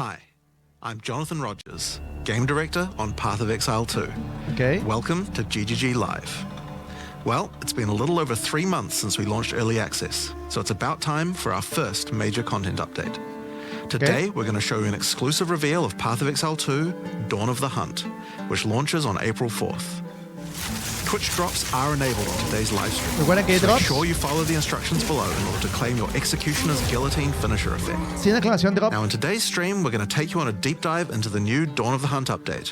Hi, I'm Jonathan Rogers, Game Director on Path of Exile 2. Okay. Welcome to GGG Live. Well, it's been a little over 3 months since we launched Early Access, so it's about time for our first major content update. Today, we're going to show you an exclusive reveal of Path of Exile 2, Dawn of the Hunt, which launches on April 4th. Twitch drops are enabled on today's live stream, so make sure you follow the instructions below in order to claim your Executioner's Guillotine finisher effect. Sin exclamación drop. Now in today's stream, we're going to take you on a deep dive into the new Dawn of the Hunt update.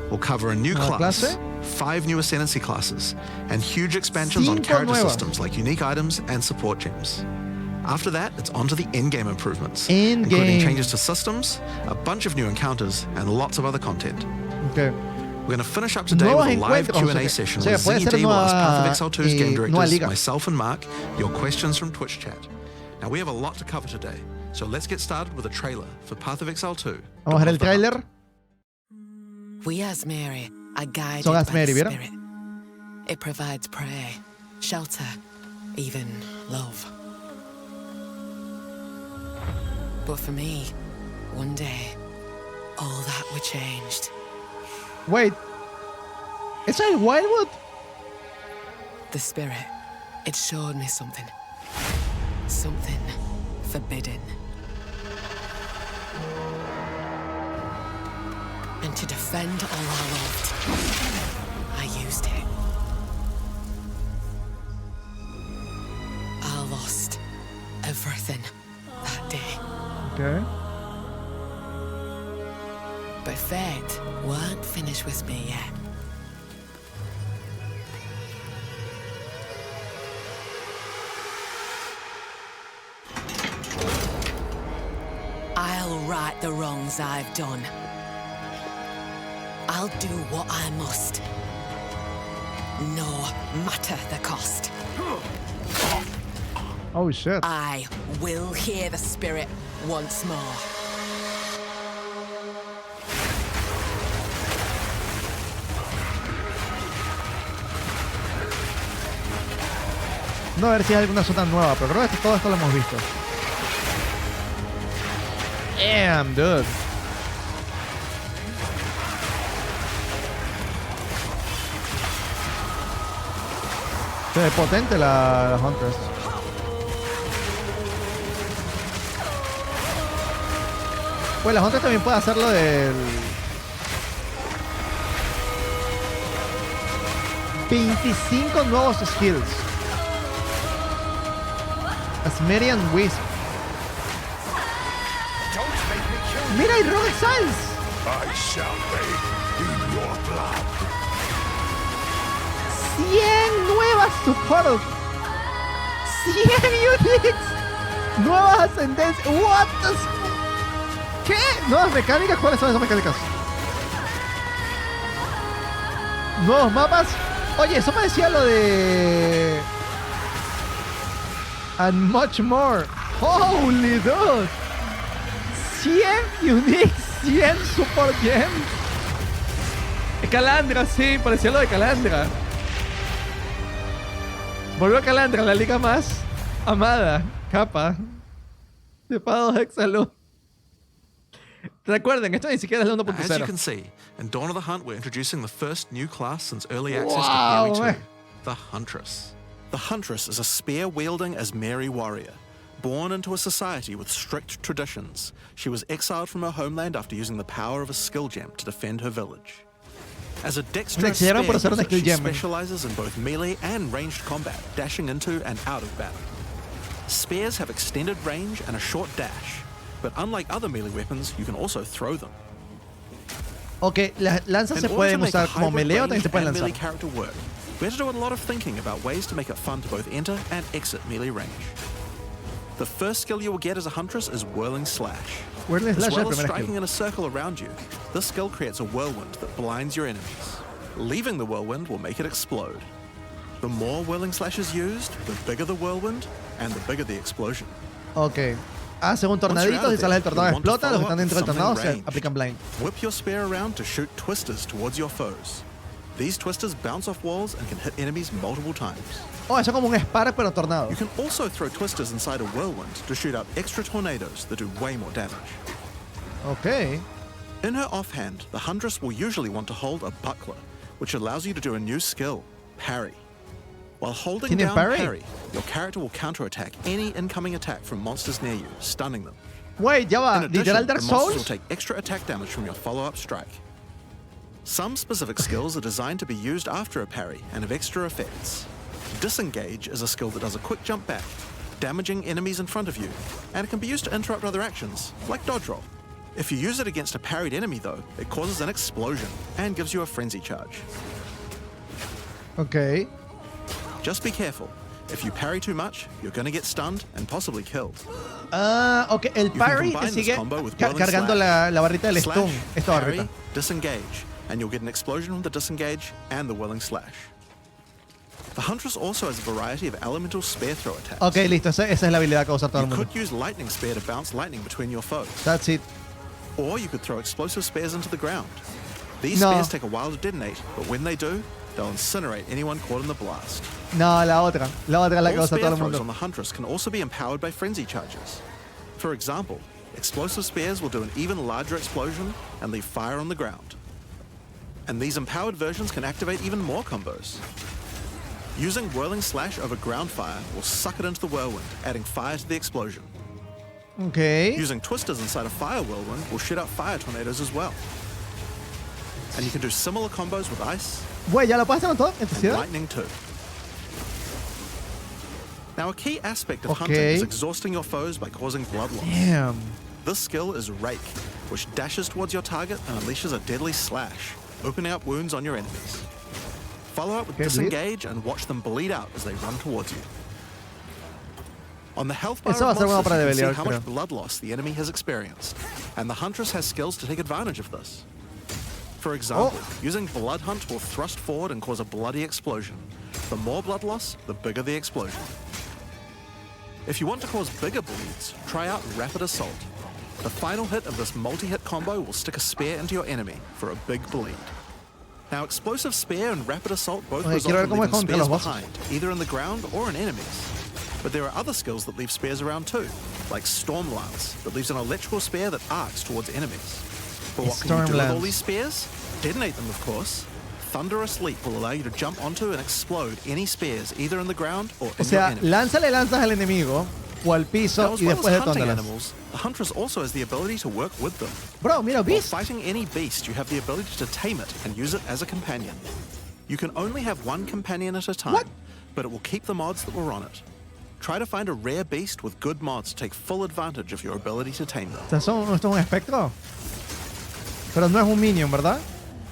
We'll cover a new class, 5 new Ascendancy classes, and huge expansions on character systems like unique items and support gems. After that, it's on to the in-game improvements, including changes to systems, a bunch of new encounters, and lots of other content. Okay. We're going to finish up today with a live Q&A session where ZD will ask Path of Exile 2's game directors, myself and Mark, your questions from Twitch chat. Now we have a lot to cover today, so let's get started with a trailer for Path of Exile 2. Vamos a ver el trailer. We Azmeri are guided by the spirit. It provides prey, shelter, even love. But for me, one day, all that were changed. Wait, is that Wildwood? The spirit, it showed me something. Something forbidden. And to defend all I loved, I used it. I lost everything that day. Okay. But fate weren't finished with me yet. I'll right the wrongs I've done. I'll do what I must, no matter the cost. Oh shit. I will hear the spirit once more. No, a ver si hay alguna zona nueva, pero creo que todo esto lo hemos visto. Damn, dude. Se ve potente la Huntress. Pues la Huntress también puede hacerlo del 25 nuevos skills. Azmerian Wisps. Mira, hay Rogue Exiles. I shall bathe in your blood. 100 nuevas support. 100 units. Nuevas ascendencias. What the... ¿Qué? ¿Nuevas mecánicas? ¿Cuáles son esas mecánicas? Nuevos mapas. Oye, eso parecía lo de... And much more. Holy dude. 100 unique, 100 support gems. Calandra, sí, parecía lo de Calandra. Volvió a Calandra, la liga más amada, capa de Path of Exile. Recuerden, esto ni siquiera es el 1.0. As you can see, in Dawn of the Hunt, we're introducing the first new class since Early Access to Theory 2, the Huntress. The Huntress is a spear-wielding Azmeri warrior. Born into a society with strict traditions, she was exiled from her homeland after using the power of a skill gem to defend her village. As a dexterous spear user, she specializes in both melee and ranged combat, dashing into and out of battle. Spears have extended range and a short dash, but unlike other melee weapons, you can also throw them. Ok, las lanzas se pueden usar como melee o también se pueden lanzar. We had to do a lot of thinking about ways to make it fun to both enter and exit melee range. The first skill you will get as a Huntress is Whirling Slash. Whirling Slash as well as striking in a circle around you, this skill creates a whirlwind that blinds your enemies. Leaving the whirlwind will make it explode. The more Whirling Slash is used, the bigger the whirlwind and the bigger the explosion. Ok. Hace un tornadito, si sales del tornado explota, los que están dentro del tornado se aplican blind. Whip your spear around to shoot twisters towards your foes. These twisters bounce off walls and can hit enemies multiple times. Oh, eso es como un spark pero tornado. You can also throw twisters inside a whirlwind to shoot out extra tornadoes that do way more damage. Ok. In her offhand, the Huntress will usually want to hold a buckler, which allows you to do a new skill, parry. While holding ¿Tiene down parry? parry, your character will counterattack any incoming attack from monsters near you, stunning them. Wait, ya va. In addition, ¿Literal Dark the monsters will Souls? take extra attack damage from your follow-up strike. Some specific skills are designed to be used after a parry and have extra effects. Disengage is a skill that does a quick jump back, damaging enemies in front of you, and it can be used to interrupt other actions, like dodge roll. If you use it against a parried enemy though, it causes an explosion and gives you a frenzy charge. Ok. Just be careful. If you parry too much, you're gonna get stunned and possibly killed. Ah, ok. El can parry combine this sigue combo with whirling cargando slash. la barrita del Slash, stun. Esta parry, barrita. disengage, and you'll get an explosion from the disengage and the whirling slash. The Huntress also has a variety of elemental spear throw attacks. Ok, listo. Esa es la habilidad que va a usar todo el You mundo. could use lightning spear to bounce lightning between your foes, That's it. or you could throw explosive spears into the ground. These No. spears take a while to detonate, but when they do, they'll incinerate anyone caught in the blast. No, la otra. La otra es la que va a All usar spear todo el throws on mundo. the Huntress can also be empowered by frenzy charges. For example, explosive spears will do an even larger explosion and leave fire on the ground. And these empowered versions can activate even more combos. Using whirling slash over ground fire will suck it into the whirlwind, adding fire to the explosion. Ok. Using twisters inside a fire whirlwind will shoot out fire tornadoes as well. And you can do similar combos with ice Güey, ¿ya lo puedes hacer con todo? and ¿Electricidad? lightning too. Now, a key aspect of Okay. hunting is exhausting your foes by causing blood loss. Damn. This skill is Rake, which dashes towards your target and unleashes a deadly slash, opening up wounds on your enemies. Follow up with Okay, bleed. disengage and watch them bleed out as they run towards you. On the health bar Eso va a of ser bueno monsters, para you can see levelear, how creo. much blood loss the enemy has experienced, and the Huntress has skills to take advantage of this. For example, using Blood Hunt will thrust forward and cause a bloody explosion. The more blood loss, the bigger the explosion. If you want to cause bigger bleeds, try out Rapid Assault. The final hit of this multi-hit combo will stick a spear into your enemy for a big bleed. Now, Explosive Spear and Rapid Assault both Okay, result quiero ver in cómo es leaving contra spears los bosses. behind, either in the ground or in enemies. But there are other skills that leave spears around too, like Storm Lance, that leaves an electrical spear that arcs towards enemies. But what can you do with all Storm these spears? Detonate them, of course. Thunderous Leap will allow you to jump onto and explode any spears, either in the ground or O in your sea, enemies. lanzas al enemigo o al Now, piso as y well después as hunting detónalas. animals, the Huntress also has the ability to work with them. Bro, mira, While ¿viste? fighting any beast, you have the ability to tame it and use it as a companion. You can only have one companion at a time, What? but it will keep the mods that were on it. Try to find a rare beast with good mods to take full advantage of your ability to tame them. O sea, ¿esto es un espectro? Pero no es un minion, ¿verdad?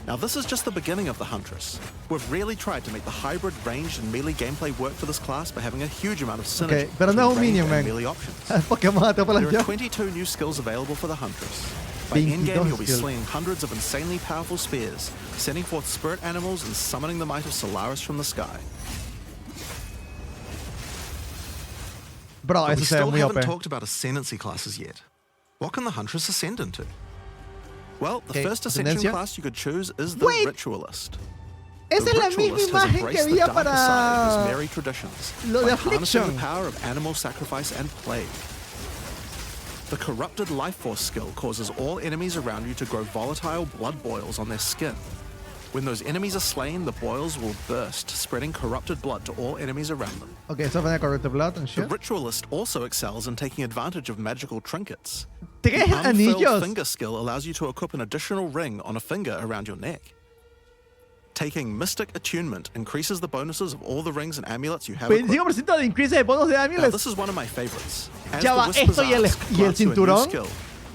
Now, this is just the beginning of the Huntress. We've really tried to make the hybrid ranged and melee gameplay work for this class by having a huge amount of synergy Okay, pero no es un between minion, ranged and man. melee options. Pokémon atrapa las There are llaves. 22 new skills available for the Huntress. By 22 endgame, you'll be skills. slinging hundreds of insanely powerful spears, sending forth spirit animals and summoning the might of Solaris from the sky. Bro, But eso we se ve still muy haven't OP. talked about ascendancy classes yet. What can the Huntress ascend into? Well, the Okay, first ascension ascendencia. class you could choose is the Wait. Ritualist. Esa The es la misma Ritualist has imagen que embraced the había darker side of his para merry traditions lo de by harnessing Affliction. the power of animal sacrifice and plague. The Corrupted Life Force skill causes all enemies around you to grow volatile blood boils on their skin. When those enemies are slain, the boils will burst, spreading corrupted blood to all enemies around them. Ok, esto fue de Corrupted Blood and The shit. Ritualist also excels in taking advantage of magical trinkets. ¿Tres The Unfurled anillos? Finger skill allows you to equip an additional ring on a finger around your neck. Taking Mystic Attunement increases the bonuses of all the rings and amulets you have equipped. 25% de increase de bonos de Now, amulets. this is one of my favorites. As Ya the va, Whispers esto y el- ask, y el grants you a new cinturón. skill,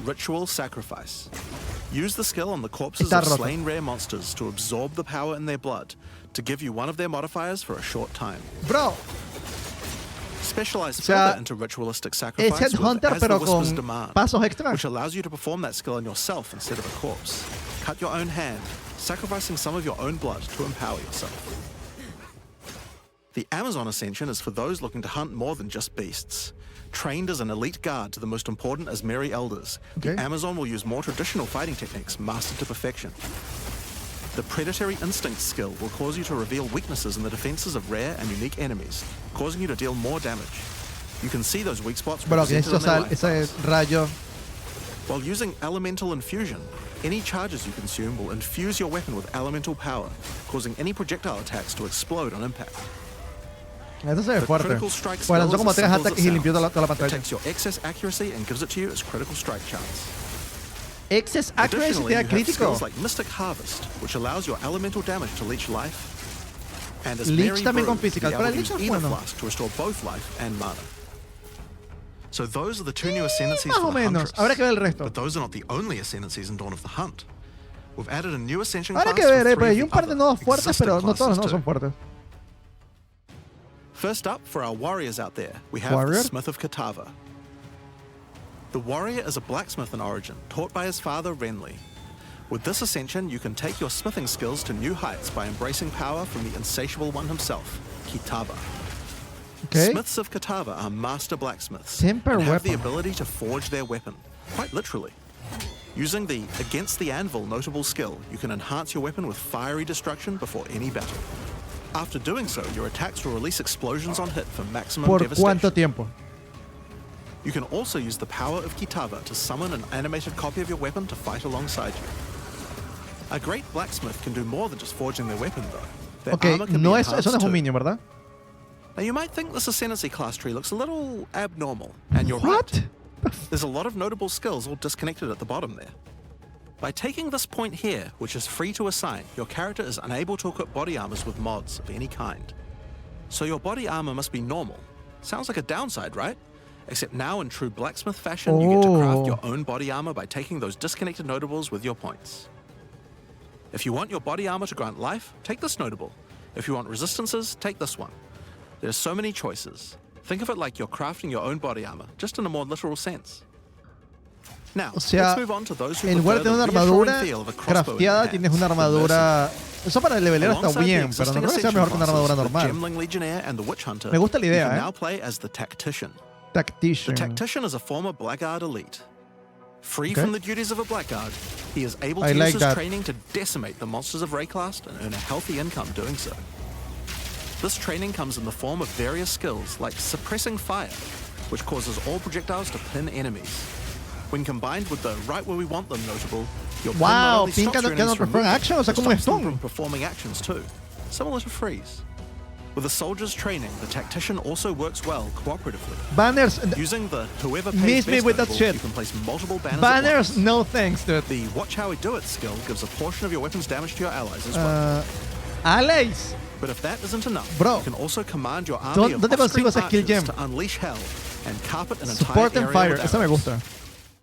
Ritual Sacrifice. Use the skill on the corpses Está of roto. slain rare monsters to absorb the power in their blood, to give you one of their modifiers for a short time. Bro, Specialize sea, further into Ritualistic Sacrifice es with Headhunter As the pero Whispers con demand, pasos extra. which allows you to perform that skill on yourself instead of a corpse. Cut your own hand, sacrificing some of your own blood to empower yourself. The Amazon Ascension is for those looking to hunt more than just beasts. Trained as an elite guard to the most important Azmeri elders, Okay. the Amazon will use more traditional fighting techniques mastered to perfection. The Predatory Instinct skill will cause you to reveal weaknesses in the defenses of rare and unique enemies, causing you to deal more damage. You can see those weak spots bro, que represented esto on their sale, life ese bars. rayo. While using elemental infusion, any charges you consume will infuse your weapon with elemental power, causing any projectile attacks to explode on impact. Esto se ve The fuerte. critical strike Pues skill lanzó is como as 3 simple as ataques it y limpió toda la sounds. It pantalla. takes your excess accuracy and gives it to you as critical strike chance. Excess accuracy Additionally, te da you have crítico. skills like Mystic Harvest, which allows your elemental damage to leech life. And as Leech Mary también Brew, con physical, the pero el ability leech to es use Ether bueno. Flask to restore both life and mana. So those are the two new ascendancies Más for o the menos. Huntress. Habrá que ver el resto. But those are not the only ascendancies in Dawn of the Hunt. We've added a new ascension Habrá class que ver, for pero three hay of un the par de other nodos fuertes, existing pero no todos los classes nodos son too. fuertes. First up, for our warriors out there, we have Warrior? the Smith of Kitava. The warrior is a blacksmith in origin, taught by his father Renly. With this ascension, you can take your smithing skills to new heights by embracing power from the insatiable one himself, Kitava. Okay. Smiths of Kitava are master blacksmiths Temper and have the weapon. ability to forge their weapon, quite literally. Using the Against the Anvil notable skill, you can enhance your weapon with fiery destruction before any battle. After doing so, your attacks will release explosions on hit for maximum ¿Por devastation. cuánto tiempo? You can also use the power of Kitava to summon an animated copy of your weapon to fight alongside you. A great blacksmith can do more than just forging their weapon, though. Their Ok, armor can no be es, eso enhanced no es un too. minion, ¿verdad? Now, you might think this ascendancy class tree looks a little abnormal, and you're What? right. There's a lot of notable skills all disconnected at the bottom there. By taking this point here, which is free to assign, your character is unable to equip body armors with mods of any kind. So your body armor must be normal. Sounds like a downside, right? Except now in true blacksmith fashion, you get to craft your own body armor by taking those disconnected notables with your points. If you want your body armor to grant life, take this notable. If you want resistances, take this one. There's so many choices. Think of it like you're crafting your own body armor, just in a more literal sense. Now, O sea, let's move on to those who en lugar de prefer tener una the reassuring armadura feel of a crossbow in your crafteada, hands, tienes una the armadura. Eso para el levelero está Alongside the bien, pero no existing creo que sea ascension mejor que una armadura classes, the normal. Gemling Legionnaire and the Witch Hunter, Me gusta la idea, you can eh. now play as the Tactician. Tactician. The Tactician is a former Blackguard elite. Free Okay. from the duties of a Blackguard, he is able to I use like his that. training to decimate the monsters of Rayclast and earn a healthy income doing so. This training comes in the form of various skills like suppressing fire, which causes all projectiles to pin enemies. When combined with the right where we want them notable, your pin not Wow, only Pink stops your cannot enemies from perform moving, action, o sea, it como un stops them stun. from performing actions too, similar to freeze. With a soldier's training, the Tactician also works well cooperatively. Banners. Using the whoever pays Miss me best with that notable, shit. you can place multiple banners at Banners, once. no thanks, dude. The Watch How We Do It skill gives a portion of your weapon's damage to your allies as well. Allies. But if that isn't enough, Bro. you can also command your army of ¿Dónde consigo off-screen esa skill archers gem? to unleash hell and carpet an Support entire and area fire. with Esa me arrows. gusta.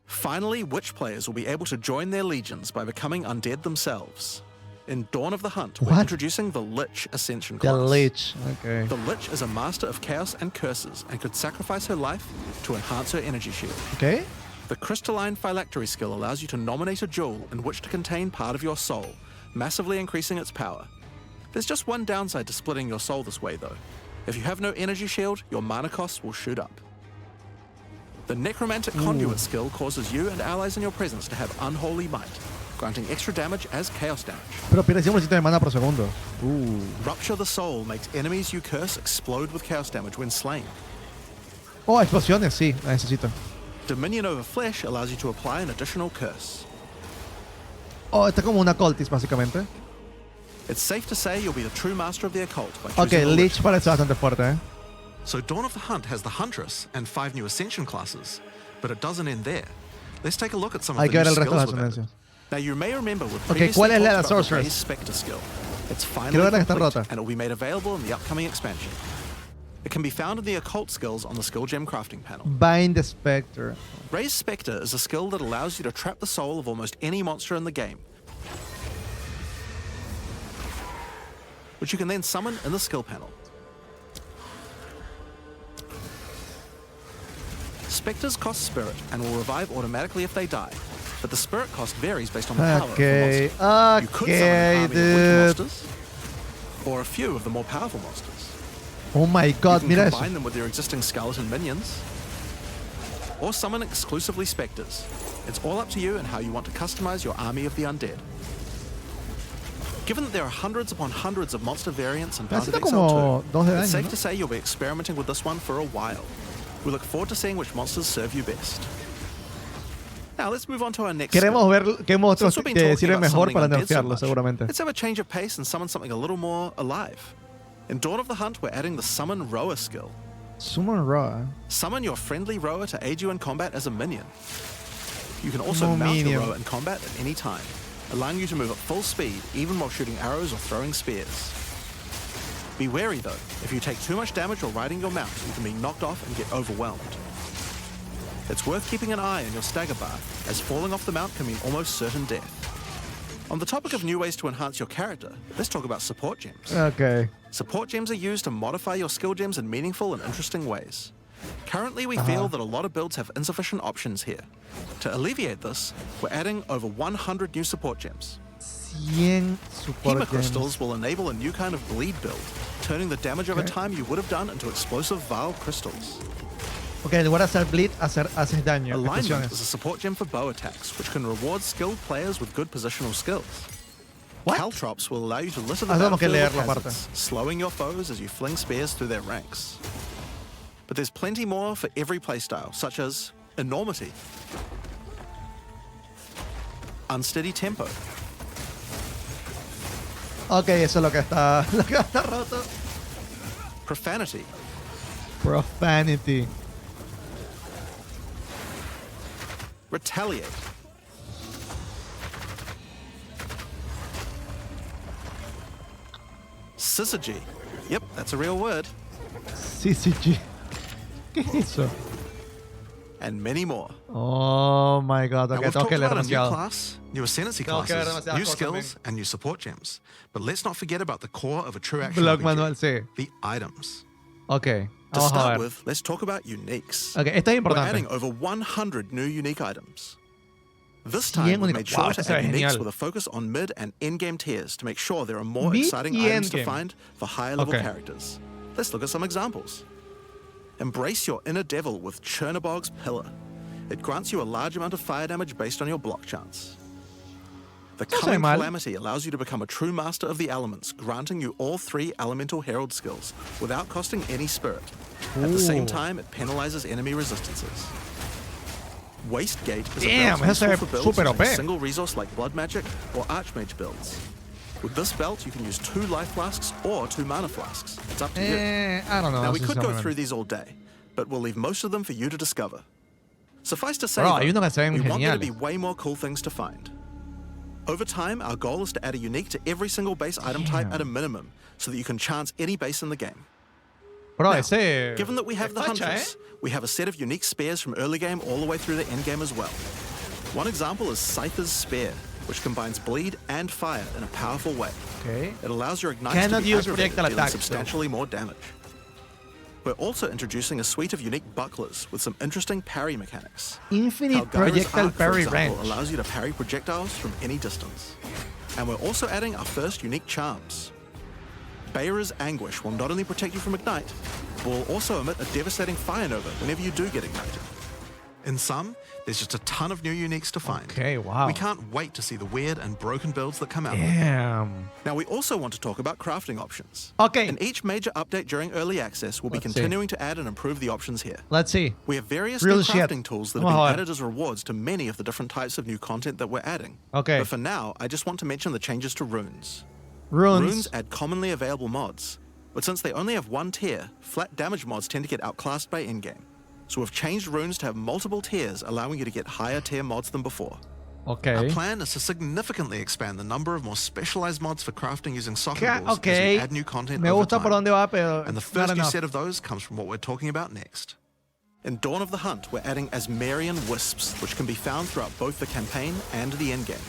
Finally, Witch players will be able to join their legions by becoming undead themselves. In Dawn of the Hunt, we're What? introducing the Lich Ascension The class. Lich. Okay. The Lich is a master of chaos and curses and could sacrifice her life to enhance her energy shield. Okay. The Crystalline Phylactery skill allows you to nominate a jewel in which to contain part of your soul, massively increasing its power. There's just one downside to splitting your soul this way, though. If you have no energy shield, your mana costs will shoot up. The Necromantic Conduit skill causes you and allies in your presence to have unholy might, granting extra damage as chaos damage. Pero pierde 100% de mana por segundo. Rupture the Soul makes enemies you curse explode with chaos damage when slain. Oh, explosiones, sí, la necesito. Dominion over Flesh allows you to apply an additional curse. Oh, está como una cultist, básicamente. It's safe to say you'll be the true master of the occult by Ok, choosing the Lich parece bastante fuerte, eh. So Dawn of the Hunt has the Huntress and 5 new Ascension classes, but it doesn't end there. Let's take a look at some of Hay the que ver new el resto de las skills we've added. ascendencias. Now you may remember we've Ok, previously ¿cuál es la de talked about the Sorceress? Raise Spectre skill. It's finally Quiero ver la que está complete, rota. and it will be made available in the upcoming expansion. It can be found in the occult skills on the skill gem crafting panel. Bind the Spectre. Raise Spectre is a skill that allows you to trap the soul of almost any monster in the game, which you can then summon in the skill panel. Spectres cost spirit and will revive automatically if they die, but the spirit cost varies based on the power Okay, of the monster. You could summon an army of dude. weaker monsters, or a few of the more powerful monsters. Oh my god, You mira can eso. combine them with your existing skeleton minions, or summon exclusively specters. It's all up to you and how you want to customize your army of the undead. Given that there are hundreds upon hundreds of monster variants in Path of Necesito Exile como 2, dos de it's daño, safe ¿no? to say you'll be experimenting with this one for a while. We look forward to seeing which monsters serve you best. Now let's move on to our next Queremos ver qué monstruos Since we've been talking sirven about mejor summoning para undead so nerfearlo, much, seguramente. let's have a change of pace and summon something a little more alive. In Dawn of the Hunt, we're adding the Summon Rower skill. Summon Raw. Summon your friendly rower to aid you in combat as a minion. You can also No mount minion. your rower in combat at any time, allowing you to move at full speed even while shooting arrows or throwing spears. Be wary though, if you take too much damage while riding your mount, you can be knocked off and get overwhelmed. It's worth keeping an eye on your stagger bar, as falling off the mount can mean almost certain death. On the topic of new ways to enhance your character, let's talk about support gems. Ok. Support gems are used to modify your skill gems in meaningful and interesting ways. Currently, we feel that a lot of builds have insufficient options here. To alleviate this, we're adding over 100 new support gems. 100 support Hema crystals gems. will enable a new kind of bleed build, turning the damage over time you would have done into explosive Vile crystals. Ok, en lugar de hacer bleed, haces daño. Alignment Explosiones. is a support gem for bow attacks, which can reward skilled players with good positional skills. What? Caltrops will allow you to litter the Tenemos que battlefield with leerlo aparte. hazards, slowing your foes as you fling spears through their ranks. But there's plenty more for every playstyle, such as enormity, unsteady tempo, Ok, eso es lo que está, lo que está roto. profanity, Profanity. retaliate, syzygy. Yep, that's a real word. CCG. ¿Qué es eso? And many more. Oh my god, Now, ok, we've tengo talked que leer about a new demasiado. class, new ascendancy Tengo que ver classes, demasiadas new cosas, skills, men. and new support gems. But let's not forget about the core of a true action Blog RPG, manual, sí. the items. Ok, To vamos a start ver. with, let's talk about uniques. Ok, esto es We're adding importante. over 100 new unique items. This 100 time, we únicos. made Wow, sure esto to se add ve uniques genial. with a focus on mid and end-game tiers to make sure there are more Mid exciting y items to endgame. find for higher-level Okay. characters. Let's look at some examples. Embrace your inner devil with Chernobog's Pillar. It grants you a large amount of fire damage based on your block chance. The No se ve Coming mal. Calamity allows you to become a true master of the elements, granting you all 3 Elemental Herald skills without costing any spirit. At the same Ooh. time, it penalizes enemy resistances. Wastegate is Damn, a belt eso se ve useful for builds super using OP. a single resource like Blood Magic or Archmage builds. With this belt, you can use 2 life flasks or 2 mana flasks. It's up to you. I don't know. Now, we could go sinceramente. through these all day, but we'll leave most of them for you to discover. Suffice to say, Bro, though, hay unos que se ven we want there to be geniales. way more cool things to find. Over time, our goal is to add a unique to every single base item type Damn. at a minimum, so that you can chance any base in the game. Bro, Now, ese. given that we have the facha, Huntress, we have a set of unique spears from early game all the way through to end game as well. One example is Scyther's Spear, which combines bleed and fire in a powerful way. Ok. It allows your ignites Cannot to be use aggravated, projectile dealing attacks, though. substantially more damage. We're also introducing a suite of unique bucklers with some interesting parry mechanics. Infinite Algaira's projectile Arc, for parry example, range. allows you to parry projectiles from any distance. And we're also adding our first unique charms. Bayra's Anguish will not only protect you from Ignite, but will also emit a devastating fire nova whenever you do get ignited. In sum, there's just a ton of new uniques to find. Okay, wow. We can't wait to see the weird and broken builds that come out. of it. Damn. Now, we also want to talk about crafting options. Okay. In each major update during early access, we'll be Let's see. continuing to add and improve the options here. Let's see. We have various Real new shit. crafting tools that have Vamos been a ver. added as rewards to many of the different types of new content that we're adding. Okay. But for now, I just want to mention the changes to runes. Runes. Runes add commonly available mods, but since they only have one tier, flat damage mods tend to get outclassed by in-game. So we've changed runes to have multiple tiers, allowing you to get higher tier mods than before. Our Ok. plan is to significantly expand the number of more specialized mods for crafting using soccer Ca- balls as we ok. add new content Me over gusta time. por dónde va, pero. And the not first new enough. set of those comes from what we're talking about next. In Dawn of the Hunt, we're adding Azmerian Wisps, which can be found throughout both the campaign and the endgame.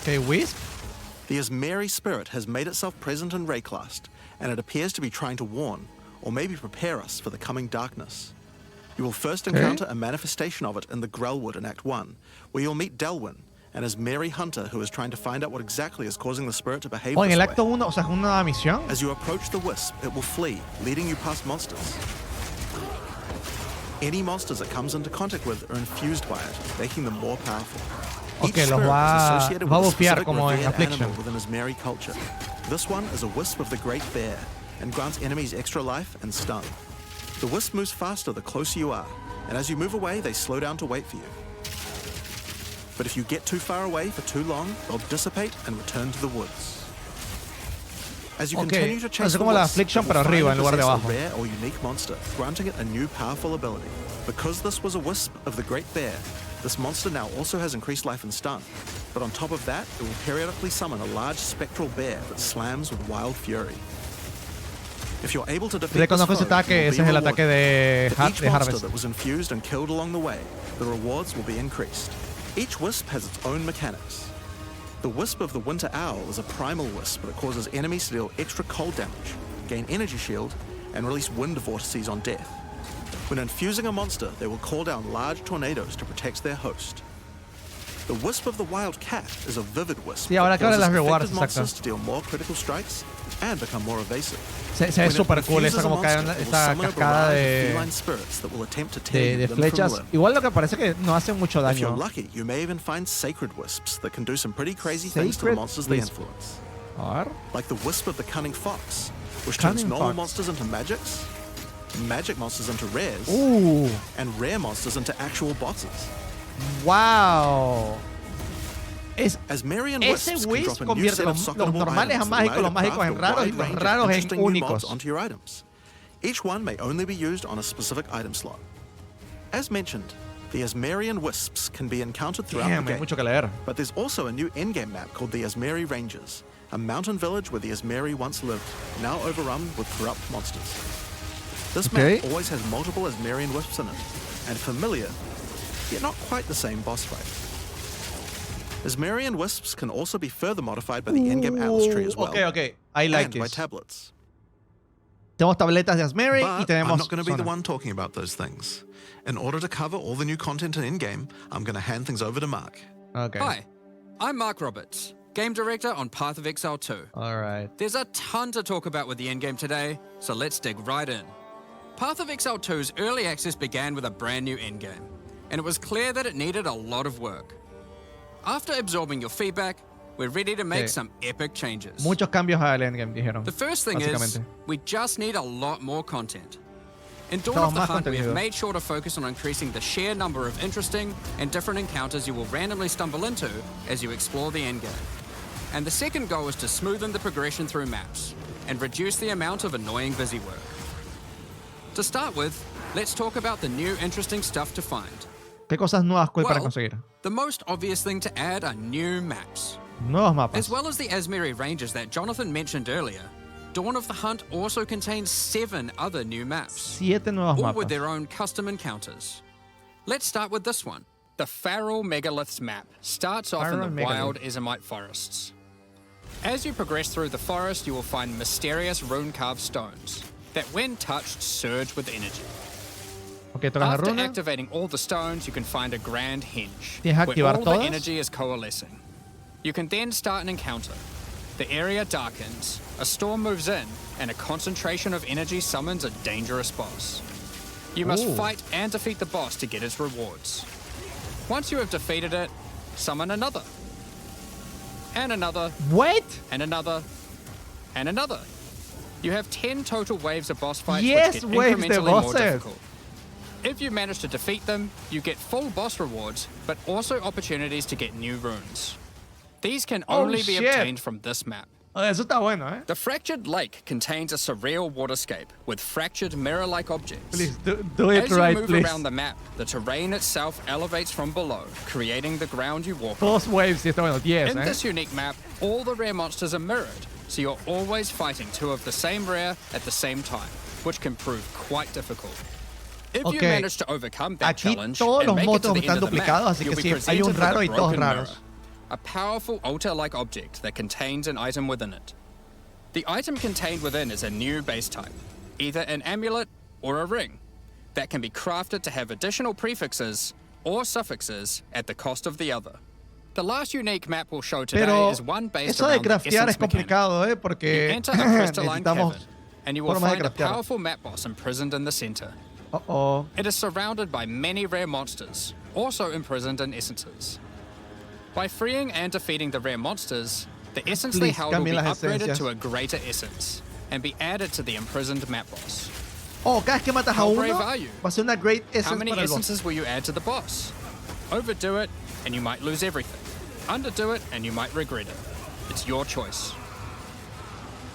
Ok, Wisp. The Azmeri spirit has made itself present in Rayclast, and it appears to be trying to warn, or maybe prepare us for the coming darkness. You will first encounter a manifestation of it in the Grellwood in Act 1, where you'll meet Delwyn, an Azmeri hunter who is trying to find out what exactly is causing the spirit to behave O en this el way. acto 1, o sea, es una misión. As you approach the wisp, it will flee, leading you past monsters. Any monsters it comes into contact with are infused by it, making them more powerful. Each Ok, los spirit is va associated a with a bufear specific como en revered Affliction. animal within Azmeri culture. This one is a wisp of the Great Bear and grants enemies extra life and stun. The wisp moves faster the closer you are, and as you move away, they slow down to wait for you. But if you get too far away for too long, they'll dissipate and return to the woods. As you continue to chase Hace the como la wisp, Affliction, it pero will arriba en finally lugar de possess abajo. a rare or unique monster, granting it a new powerful ability. Because this was a wisp of the Great Bear, this monster now also has increased life and stun. But on top of that, it will periodically summon a large spectral bear that slams with wild fury. If you're able to defeat this Reconozco ese foe, ataque, you'll ese be es el rewarded. ataque de For each monster Harvest. that was infused and killed along the way, the rewards will be increased. Each wisp has its own mechanics. The Wisp of the Winter Owl is a primal wisp that causes enemies to deal extra cold damage, gain energy shield, and release wind vortices on death. When infusing a monster, they will call down large tornadoes to protect their host. The Wisp of the Wild Cat is a vivid wisp Sí, ahora that que hablas de causes las rewards, affected monsters exacto. to deal more critical strikes and become more evasive. Se ve When it súper cool infuses esa a como cae monster, it will esta summon a cascada barrage of de feline spirits that will attempt to tear you limb from flechas. limb. Igual lo que parece que no hacen mucho If you're daño. lucky, you may even find sacred wisps that can do some pretty crazy things to the Sacred monsters they wisp. influence. A ver. Like the Wisp of the Cunning Fox, which Cunning turns normal Fox. monsters into magics, magic monsters into rares, and rare monsters into actual bosses. Wow. Azmerian Ese Wisps can Wisp drop a new convierte set of los socketable normales items en that allow mágicos, you los to mágicos craft en a raros y wide los range of raros en interesting new mods únicos. onto your items. Each one may only be used on a specific item slot. As mentioned, the Azmerian Wisps can be encountered throughout Damn, the hay game, mucho que leer. but there's also a new endgame map called the Azmeri Ranges, a mountain village where the Azmeri once lived, now overrun with corrupt monsters. This Okay. map always has multiple Azmerian Wisps in it, and familiar, yet not quite the same boss fight. Azmerian Wisps can also be further modified by the endgame Atlas tree as well, Ok. I like and by this. tablets. Tenemos tabletas de Azmeri y But tenemos I'm not going to be the zona. one talking about those things. In order to cover all the new content in endgame, I'm going to hand things over to Mark. Ok. Hi, I'm Mark Roberts, Game Director on Path of Exile 2. Alright. There's a ton to talk about with the endgame today, so let's dig right in. Path of Exile 2's early access began with a brand new endgame, and it was clear that it needed a lot of work. After absorbing your feedback, we're ready to make Okay. some epic changes. Muchos cambios al endgame, dijeron. The first thing is, básicamente. we just need a lot more content. In Dawn Necesitamos of the más Hunt, we have contenido. made sure to focus on increasing the sheer number of interesting and different encounters you will randomly stumble into as you explore the endgame. And the second goal is to smoothen the progression through maps and reduce the amount of annoying busy work. To start with, let's talk about the new interesting stuff to find. ¿Qué cosas nuevas cool para Well, conseguir? the most obvious thing to add are new maps. Nuevos mapas. As well as the Azmeri Ranges that Jonathan mentioned earlier, Dawn of the Hunt also contains 7 other new maps, 7 nuevos all mapas. with their own custom encounters. Let's start with this one. The Feral Megaliths map starts off in Feral the Megalith. wild Ezomite forests. As you progress through the forest, you will find mysterious rune-carved stones that, when touched, surge with energy. Ok, tocas la After runa. activating all the stones, you can find a grand henge, Tienes que where activar all todas. the energy is coalescing. You can then start an encounter. The area darkens, a storm moves in, and a concentration of energy summons a dangerous boss. You must Ooh. fight and defeat the boss to get its rewards. Once you have defeated it, summon another. And another, What? and another, and another. You have 10 total waves of boss fights Yes, which get waves de incrementally more bosses. difficult. If you manage to defeat them, you get full boss rewards, but also opportunities to get new runes. These can Oh, only be shit. obtained from this map. Eso está bueno, eh. The Fractured Lake contains a surreal waterscape with fractured mirror-like objects. Please, do it As you right, move please. around the map, the terrain itself elevates from below, creating the ground you walk on. Todos waves, sí está bueno. 10, In eh. this unique map, all the rare monsters are mirrored, so you're always fighting 2 of the same rare at the same time, which can prove quite difficult. If you Okay. manage to overcome that Aquí challenge todos and los make it to monstruos the end están of the duplicados, map, así you'll que be sí, hay un presented with raro a y todos broken mirror, raros. a powerful altar-like object that contains an item within it. The item contained within is a new base type, either an amulet or a ring, that can be crafted to have additional prefixes or suffixes at the cost of the other. The last unique map we'll show today Pero is one based eso de around the craftear essence es complicado, mechanic. porque You enter a crystalline necesitamos cavern, and you will formas de find a craftear. powerful map boss imprisoned in the center. Oh. It is surrounded by many rare monsters, also imprisoned in essences. By freeing and defeating the rare monsters, the essence they Please, held will be cambien las upgraded esencias. to a greater essence and be added to the imprisoned map boss. Oh, cada vez que matas a How uno, brave are you? va a ser una Great How Essence many para el boss. essences will you add to the boss? Overdo it, and you might lose everything. Underdo it, and you might regret it. It's your choice.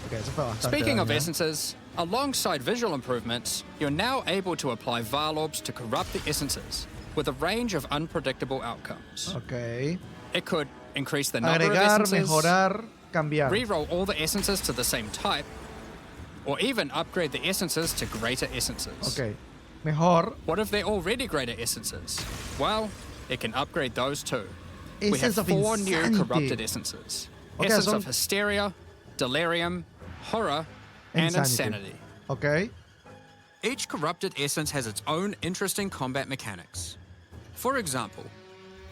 Ok, eso fue bastante Speaking of daño. essences, alongside visual improvements, you're now able to apply Vile Orbs to corrupt the essences with a range of unpredictable outcomes. Ok. It could increase the number of Agregar, essences, mejorar, cambiar. re-roll all the essences to the same type, or even upgrade the essences to greater essences. Ok. Mejor. What if they're already greater essences? Well, it can upgrade those too. We have Essence of 4 new Insanity. corrupted essences. Okay, Essence son- of Hysteria, Delirium, Horror, and Insanity. Ok. Each corrupted essence has its own interesting combat mechanics. For example,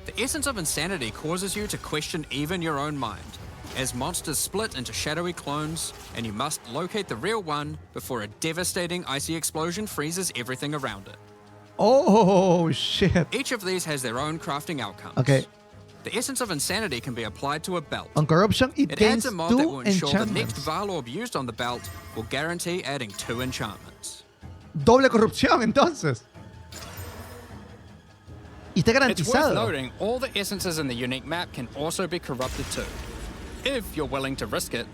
the essence of Insanity causes you to question even your own mind, as monsters split into shadowy clones, and you must locate the real one before a devastating icy explosion freezes everything around it. Oh, shit. Each of these has their own crafting outcomes. Okay. The essence of Insanity can be applied to a belt. On corruption, it It gains adds a mod that 2 will ensure the next enchantments. Vile Orb used on the belt will guarantee adding 2 enchantments. Doble corrupción, entonces. Y está It's worth garantizado. noting all the essences in the unique map can also be corrupted too, if you're willing to risk it.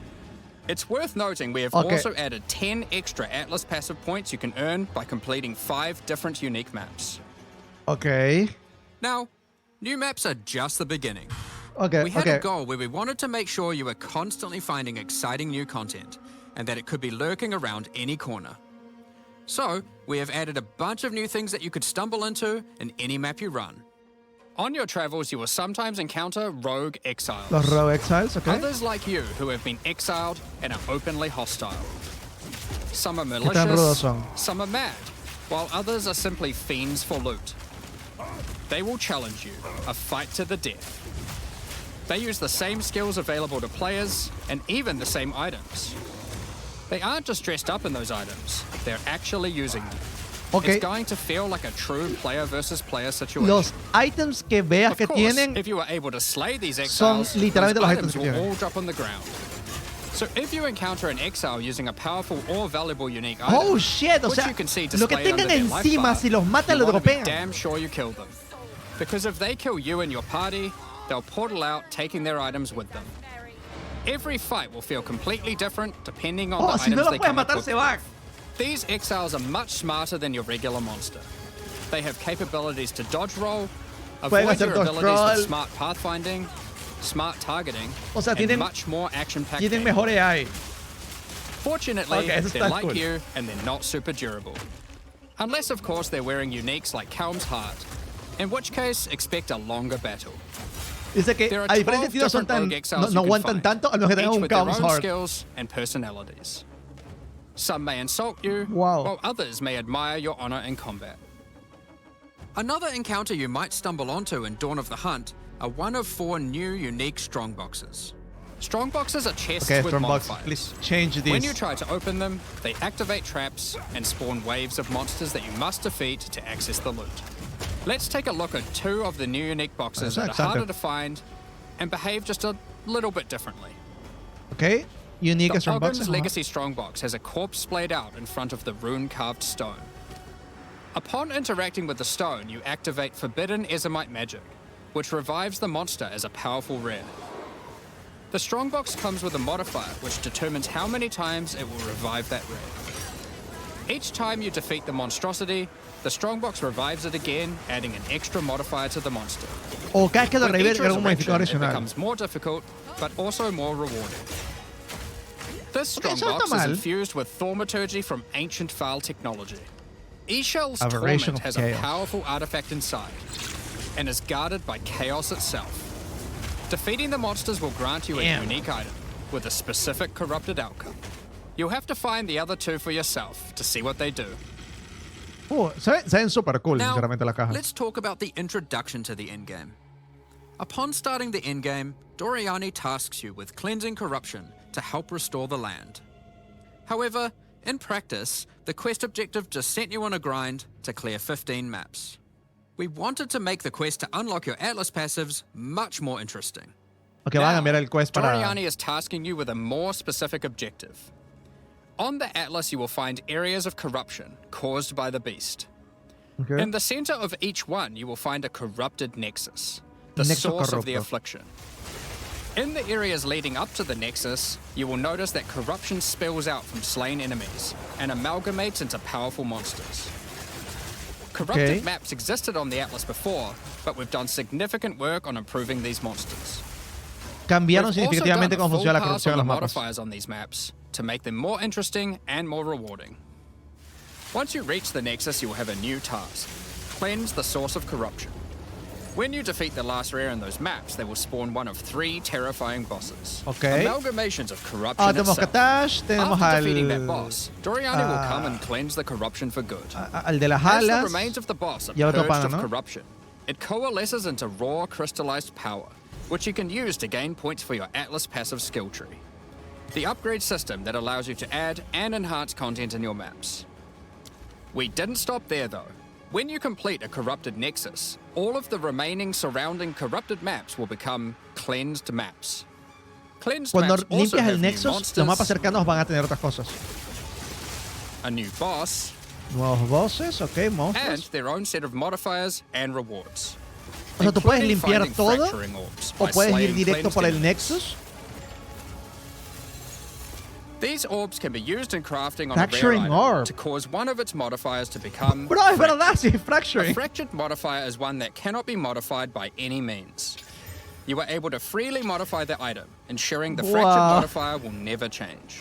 It's worth noting we have Okay. also added 10 extra Atlas passive points you can earn by completing 5 different unique maps. Ok. Now, new maps are just the beginning. Ok, We had a ok. goal where we wanted to make sure you were constantly finding exciting new content, and that it could be lurking around any corner. So, we have added a bunch of new things that you could stumble into in any map you run. On your travels, you will sometimes encounter rogue exiles. Los Rogue Exiles, ok. Others like you who have been exiled and are openly hostile. Some are ¿Qué tan rudos malicious, son? some are mad, while others are simply fiends for loot. They will challenge you, a fight to the death. They use the same skills available to players and even the same items. They aren't just dressed up in those items, they're actually using them. Ok. It's going to feel like a true player versus player situation. Los items que veas Of que course, tienen. if you are able to slay these son exiles, literalmente those los items items que will tienen. all drop on the ground. So if you encounter an exile using a powerful or valuable unique item, Oh shit, o which sea, you can see lo que displayed tengan under their life encima, bar, si los matan, you lo want to be dropean. damn sure you kill them. Because if they kill you and your party, they'll portal out, taking their items with them. Every fight will feel completely different depending on Oh, the si no items los they puedes come matar, equipped se van. with. These exiles are much smarter than your regular monster. They have capabilities to dodge roll, Pueden avoid hacer your dodge abilities roll. with smart pathfinding, smart targeting, O sea, and tienen- much more action-packed Tienen game. mejor AI. Fortunately, Okay, eso they're está like cool. you and they're not super durable. Unless, of course, they're wearing uniques like Calm's Heart, in which case, expect a longer battle. Dice que There are a diferencia 12 de ti no son different tan. rogue exiles No you can aguantan find, tanto, a menos que tengan each un with their Calm's own Heart. skills and personalities. Some may insult you, Wow. while others may admire your honor in combat. Another encounter you might stumble onto in Dawn of the Hunt are one of 4 new unique strongboxes. Strongboxes are chests Okay, with Strongbox, modifiers. please change this. When you try to open them, they activate traps and spawn waves of monsters that you must defeat to access the loot. Let's take a look at 2 of the new unique boxes that are Exacto. harder to find and behave just a little bit differently. Ok. Unique The Strongbox. Ogren's Legacy Strongbox has a corpse splayed out in front of the rune-carved stone. Upon interacting with the stone, you activate Forbidden Ezomite magic, which revives the monster as a powerful rare. The Strongbox comes with a modifier which determines how many times it will revive that rare. Each time you defeat the monstrosity, the Strongbox revives it again, adding an extra modifier to the monster. O cada vez que lo With each revive, era un modificador resurrection, it adicional. becomes more difficult, but also more rewarding. This Okay, eso no strongbox está is mal. infused with thaumaturgy from ancient File technology. Eshell's Aberration Torment of has Chaos. a powerful artifact inside, and is guarded by Chaos itself. Defeating the monsters will grant you a Damn. unique item, with a specific corrupted outcome. You'll have to find the other 2 for yourself to see what they do. Se ven super cool, Now, sinceramente, la caja. let's talk about the introduction to the endgame. Upon starting the endgame, Doriani tasks you with cleansing corruption to help restore the land. However, in practice, the quest objective just sent you on a grind to clear 15 maps. We wanted to make the quest to unlock your Atlas passives much more interesting. Ok, van a Now, cambiar el quest para. Doriani is tasking you with a more specific objective. On the atlas, you will find areas of corruption caused by the beast. Okay. In the center of each one, you will find a corrupted nexus, the Nexo source of the corrupto. affliction. In the areas leading up to the nexus, you will notice that corruption spills out from slain enemies and amalgamates into powerful monsters. Corrupted Okay. maps existed on the atlas before, but we've done significant work on improving these monsters. Cambiaron We've also significativamente done a cómo funciona la full pass corrupción on en the los mapas. modifiers on these maps to make them more interesting and more rewarding. Once you reach the nexus, you will have a new task: cleanse the source of corruption. When you defeat the last rare in those maps, they will spawn one of 3 terrifying bosses. Okay. Amalgamations of corruption Tenemos itself. Katash, tenemos After defeating that al... boss, Doriani will come and cleanse the corruption for good. al de las As the alas. remains of the boss are Y al otro purged pana, of ¿no? corruption, it coalesces into raw crystallized power, which you can use to gain points for your Atlas passive skill tree. The upgrade system that allows you to add and enhance content in your maps. We didn't stop there though. When you complete a corrupted nexus, all of the remaining surrounding corrupted maps will become cleansed maps. Cleansed Cuando maps also limpias have el new Nexus, los monsters, mapas cercanos van a tener otras cosas. a new boss, Nuevos bosses, ok, and monstruos. their own set of modifiers and rewards. O sea, tú puedes including limpiar finding todo fracturing orbs o by puedes ir slaying directo cleansed por el enemies. Nexus. These orbs can be used in crafting on a Fracturing rare item orb. to cause one of its modifiers to become Bro, es fractured. verdad, sí, A fracturing. fractured modifier is one that cannot be modified by any means. You are able to freely modify the item, ensuring the fractured Wow. modifier will never change.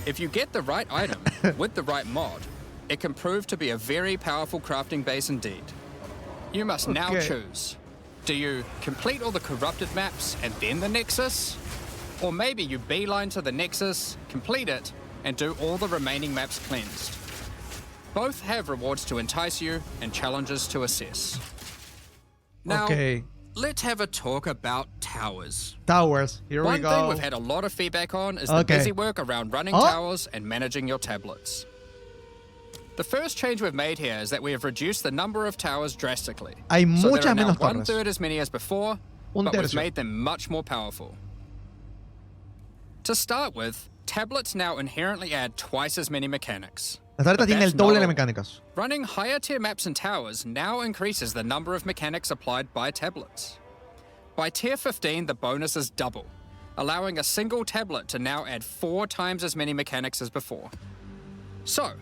If you get the right item with the right mod, it can prove to be a very powerful crafting base indeed. You must now Okay. choose. Do you complete all the corrupted maps and then the Nexus? Or maybe you beeline to the Nexus, complete it, and do all the remaining maps cleansed. Both have rewards to entice you and challenges to assess. Now, Ok. let's have a talk about towers. Towers, here we One thing go. we've had a lot of feedback on is Okay. the busy work around running Oh. towers and managing your tablets. The first change we've made here is that we have reduced the number of towers drastically. Hay So muchas there are now menos torres. 1/3 as many as before, Un but we've tercio. made them much more powerful. To start with, tablets now inherently add twice as many mechanics. Las tabletas But tienen el that's doble not de all. mecánicas. Running higher tier maps and towers now increases the number of mechanics applied by tablets. By tier 15, the bonus is double, allowing a single tablet to now add 4 times as many mechanics as before. So,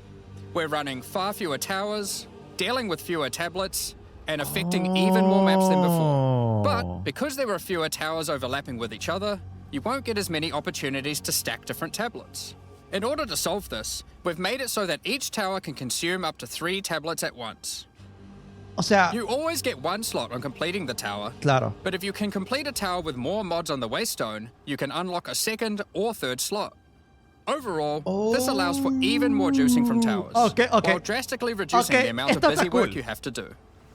we're running far fewer towers, dealing with fewer tablets, and affecting even more maps than before. But because there are fewer towers overlapping with each other, you won't get as many opportunities to stack different tablets. In order to solve this, we've made it so that each tower can consume up to 3 tablets at once. O sea, You always get 1 slot on completing the tower, claro. but if you can complete a tower with more mods on the waystone, you can unlock a 2nd or 3rd slot. Overall, this allows for even more juicing from towers, Okay, okay. while drastically reducing Okay, the amount of esto está busy work cool. you have to do.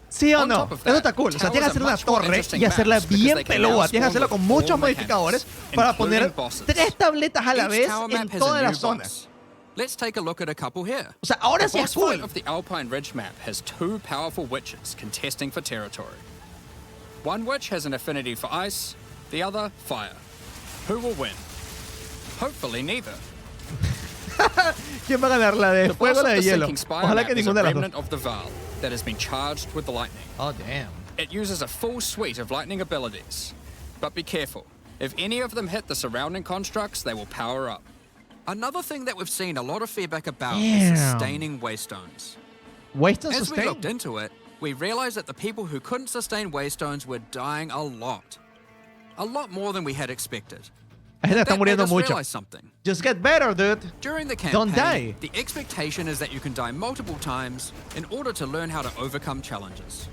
¿Sí o On no? top of Eso that, está cool. O sea, tienes que towers hacer are una much more torre interesting y hacerla maps because bien they can now peluda. Tienes que spawn hacerla con with muchos all modificadores mechanics, para including poner bosses. 3 tabletas a la Each vez tower en map has todas a las new zonas. boss. Let's take a look at a couple here. O sea, ahora The sí boss es cool. fight of the Alpine Ridge map has 2 powerful witches contesting for territory. One witch has an affinity for ice, the other fire. Who will win? Hopefully neither. ¿Quién va a ganar? ¿La de The fuego boss o la of de the hielo? Sinking Spire Ojalá map que is a ninguna de las dos. remnant of the Val that has been charged with the lightning. Oh, damn. It uses a full suite of lightning abilities. But be careful. If any of them hit the surrounding constructs, they will power up. Another thing that we've seen a lot of feedback about Damn. is sustaining waystones. Waste and As we sustain. looked into it, we realized that the people who couldn't sustain waystones were dying a lot. A lot more than we had expected. La gente está That made muriendo us mucho. realize something. Just get better, dude. During the Don't campaign, die. the expectation is that you can die multiple times in order to learn how to overcome challenges.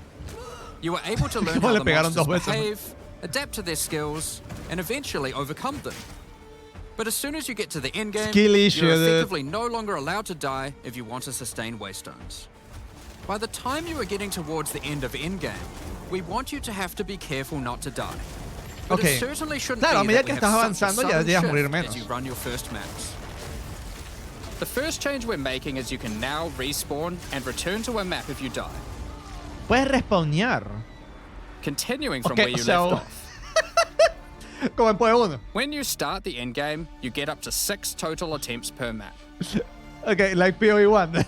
You are able to learn ¿Cómo how le the pegaron monsters 2 veces? behave, adapt to their skills, and eventually overcome them. But as soon as you get to the end game, Skill issue, you're dude. effectively no longer allowed to die if you want to sustain waystones. By the time you are getting towards the end of endgame, we want you to have to be careful not to die. But Okay. it certainly shouldn't Claro, a be medida that que we estás have such a avanzando, ya sudden deberías shift morir menos. as you run your first maps. The first change we're making is you can now respawn and return to a map if you die, Puedes respawnear. continuing from Okay, where you so- left off. Como en Puedes 1. When you start the endgame, you get up to 6 total attempts per map. Okay, like PoE 1.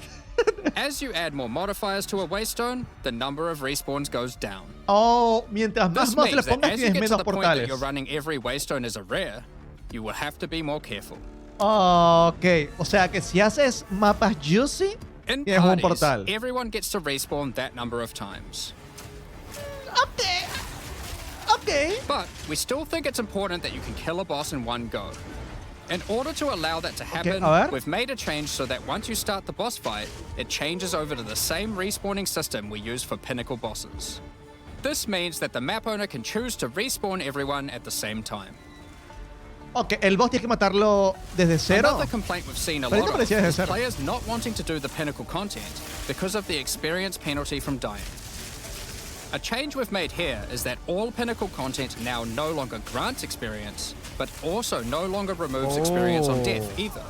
As you add more modifiers to a waystone, the number of respawns goes down. Oh, mientras más This mods le means that pongas, as you tienes get to menos the point that portales. you're running every waystone as a rare, you will have to be more careful. Ok, o sea que si haces mapas juicy, In tienes un parties, portal. everyone gets to respawn that number of times. Ok. Ok. But we still think it's important that you can kill a boss in one go. In order to allow that to happen, a ver. we've made a change so that once you start the boss fight, it changes over to the same respawning system we use for pinnacle bosses. This means that the map owner can choose to respawn everyone at the same time. Ok, el boss tiene que matarlo desde cero. Another complaint we've seen a Pero lot esto parecía of desde is cero. players not wanting to do the pinnacle content because of the experience penalty from dying. A change we've made here is that all pinnacle content now no longer grants experience, but also no longer removes experience on death either.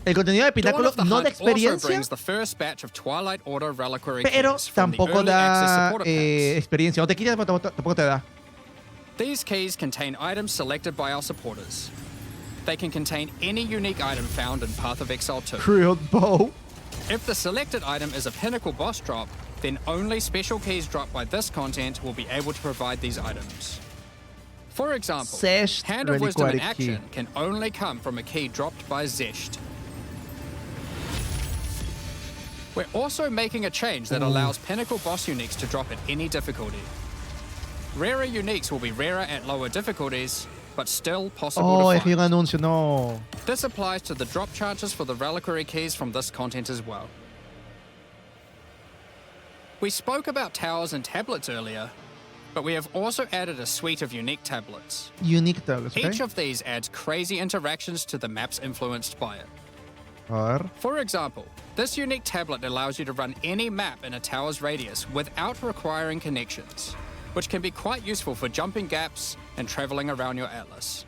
El contenido de Dawn Pináculo of the no da Hunt also experiencia, brings the first batch of Twilight Order reliquary pero keys from the tampoco early access da supporter packs. experiencia. No te quita, pero tampoco te da. These keys contain items selected by our supporters. They can contain any unique item found in Path of Exile 2. Cruel bow. If the selected item is a pinnacle boss drop, then only special keys dropped by this content will be able to provide these items. For example, Zesht Hand of Wisdom in reliquary key. action can only come from a key dropped by Zesht. We're also making a change that allows pinnacle boss uniques to drop at any difficulty. Rarer uniques will be rarer at lower difficulties, but still possible Oh, to es que un find. anuncio, no. This applies to the drop chances for the reliquary keys from this content as well. We spoke about towers and tablets earlier, but we have also added a suite of unique tablets. Unique tablets, Each ok. of these adds crazy interactions to the maps influenced by it. A ver. For example, this unique tablet allows you to run any map in a tower's radius without requiring connections, which can be quite useful for jumping gaps and traveling around your atlas.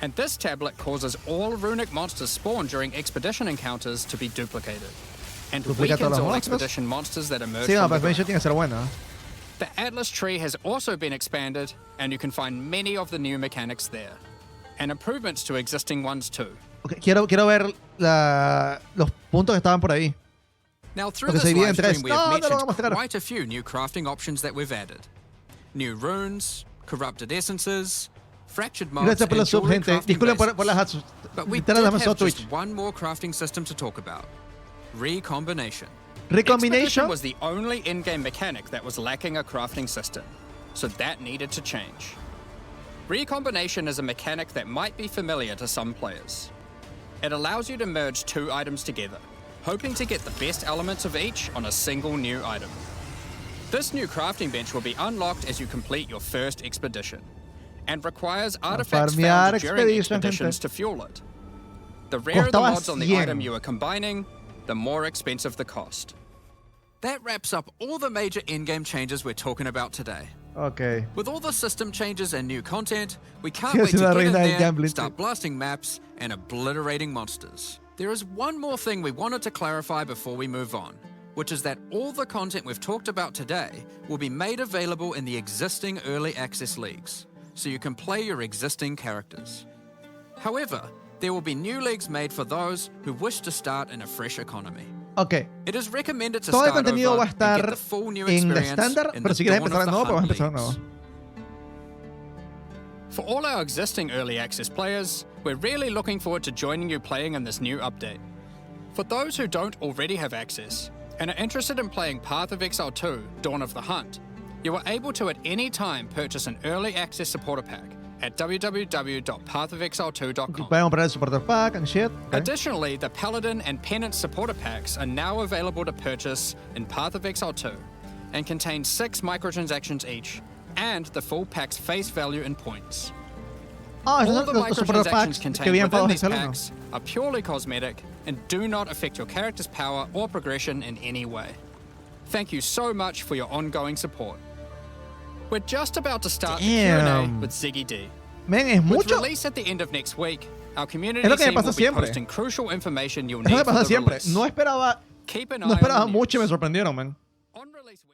And this tablet causes all runic monsters spawned during expedition encounters to be duplicated, and Duplica todos weakens los all monstruos. expedition monsters that emerge Sí, no, from the pero ground. tiene que ser buena. The Atlas tree has also been expanded, and you can find many of the new mechanics there, and improvements to existing ones too. Okay, quiero ver los puntos que estaban por ahí. Now, through Porque this se divide en live tres. stream, we No, have no lo mentioned vamos a mostrar. quite a few new crafting options that we've added. New runes, corrupted essences, fractured mods, Gracias por and la sub, jewelry gente. crafting Disculpen bases. por las ads. But we Literal, did dame have solo just Twitch. one more crafting system to talk about. Recombination. Recombination. Expedition was the only in-game mechanic that was lacking a crafting system, so that needed to change. Recombination is a mechanic that might be familiar to some players. It allows you to merge two items together, hoping to get the best elements of each on a single new item. This new crafting bench will be unlocked as you complete your first expedition, and requires artifacts farmear found during expedition, expeditions gente. to fuel it. The rarer the Costaba mods on the 100. item you are combining, the more expensive the cost. That wraps up all the major in-game changes we're talking about today. Ok. With all the system changes and new content, we can't Sí, wait es to una get in reina del there, gambling, start sí. blasting maps, and obliterating monsters. There is one more thing we wanted to clarify before we move on, which is that all the content we've talked about today will be made available in the existing early access leagues, so you can play your existing characters. However, there will be new leagues made for those who wish to start in a fresh economy. Ok. It is recommended to Todo el start contenido over va a and get estar the full new en la experience estándar, in pero the si quieres Dawn empezar of de the nuevo, podemos Hunt empezar de nuevo. leagues. For all our existing early access players, we're really looking forward to joining you playing in this new update. For those who don't already have access and are interested in playing Path of Exile 2, Dawn of the Hunt, you are able to at any time purchase an early access supporter pack at www.pathofexile2.com. Podemos comprar el supporter pack and shit. Okay. Additionally, the Paladin and Penance supporter packs are now available to purchase in Path of Exile 2 and contain 6 microtransactions each and the full pack's face value in points. Ah, esos All son the los supporter microtransactions packs que contained vienen para within los these Excel 1. packs are purely cosmetic and do not affect your character's power or progression in any way. Thank you so much for your ongoing support. We're just about to start the Q&A Damn. with Ziggy D. Men, es With mucho. release at the end of next week, our community Es lo que me team will pasa be siempre. posting crucial information you'll Es lo need que for pasa the siempre. release. No esperaba Keep an eye mucho y me on the news. sorprendieron, man. On release week.